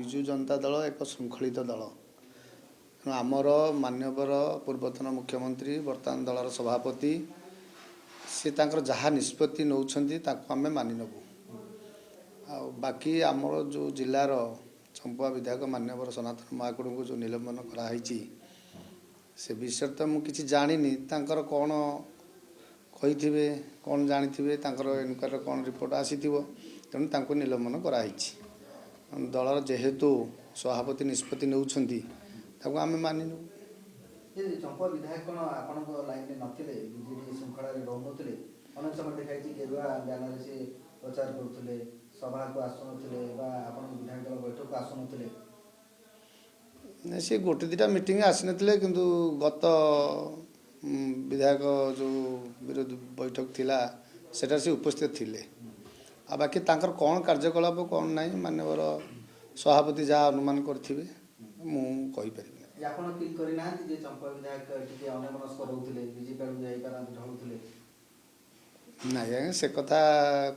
ବିजु जनता दल एक श्रृंखलित दल तेणु आमर मान्यवर पूर्वतन मुख्यमंत्री वर्तमान दलर सभापति सी तांकर जहाँ निष्पत्ति नौछंती ताको आमे मानि नबु आ बाकी आमर जो जिलार चंपा विधायक मान्यवर सनातन महाकुड़ को जो निलंबन कराई से विषय तो मुझे जानी तांकर कौन कही कौन जानी इनक्वारी कौन रिपोर्ट आसी तेणु तांको निलंबन कराई दलर जेहेतु सभापति निष्पत्ति नौछंती ताको आमे मानि नबु चंपा विधायक कौन आपण लाइन नथिले बीजेडी श्रृंखला रे रहनथिले अनेक समय देखाई गेरुआ ब्यानर से प्रचार करथले सभा को आसुनथिले बा आपण विधायक दल बैठक को आसुनथिले से गोटे दुटा मीटिंग आसीनथिले किंतु गत विधायक जो विरोध बैठक थिला सेटा से उपस्थित थिले आ बाकी तांकर कौन कार्यकलाप कौन नहीं मान्यवर सभापति जहाँ अनुमान करथिबे मु कहि परिबे आपण फील करि ना जे चंपा विधायक टिके अनमनस्क रहउथिले बीजेपी रू जाई पारंत ढळुथिले नहीं से कथा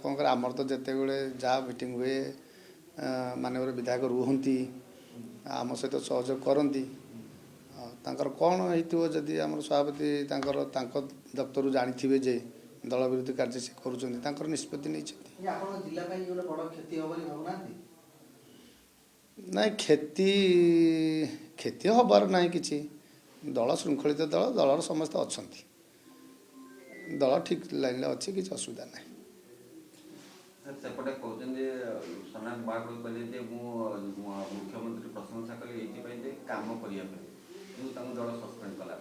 कौन कर आमर तो जिते बड़े जहाँ मीटिंग हुए मानवर विधायक रुहंती आम सहित सहयोग करती कौन हो जदि आम सभापति दफ्तर जानी जे दल विरोधी कार्य से कर निष्पत्ति नहीं ना क्षति क्षति हबार ना कि दल श्रृंखलित दल दलर समस्त अच्छा दल ठीक लाइन अच्छी किसी असुविधा ना सेपटे कहते सनातन महाकुड़ कहले मुख्यमंत्री प्रशंसा कले काम करने दल सस्पेंड कला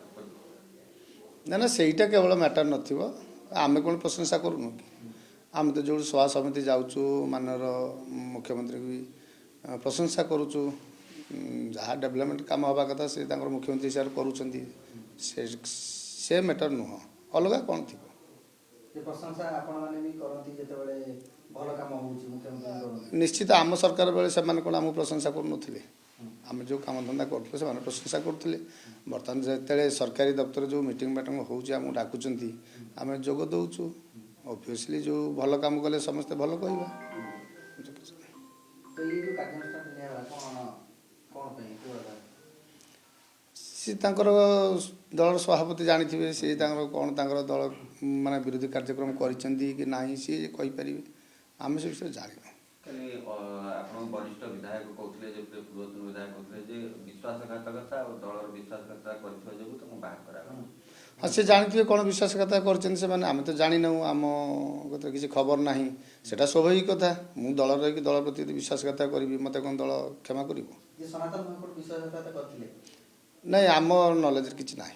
ना ना सहीटा केवल मैटर नथिबो आमे कौन प्रशंसा करूँ कि आम तो जो सभा समिति जाऊँ मानर मुख्यमंत्री भी प्रशंसा करुचु जहाँ डेवलपमेंट काम हवा कथा से मुख्यमंत्री हिसाब से से मैटर नुह अलग कौन थी निश्चित आम सरकार बेले से कौन आम प्रशंसा करुले आम जो कम धंदा करते से प्रशंसा करते बर्तमान जिते सरकारी दफ्तर जो मीटिंग बैटिंग होम डाकुंट आम जोग दौचु ऑब्वियसली जो भल काम कले समस्ते भल कह सी दल सभापति जानी सी कौन दल माने विरोधी कार्यक्रम कर सी कहीपर आम से विषय जान वरिष्ठ विधायक कहते पूर्वतन विधायक कहते विश्वासघातकता और दलर विश्वासघातकता कर हाँ से जानते कौन विश्वासघातकता कर आम तो जानी ना आम किसी खबर ना सेटा स्वाभाविक कथा मु दल रही दल प्रति विश्वासघातकता करी मत कौन दल क्षमा कर सनातन विश्वासघातकता नहीं आम नॉलेज किसी ना।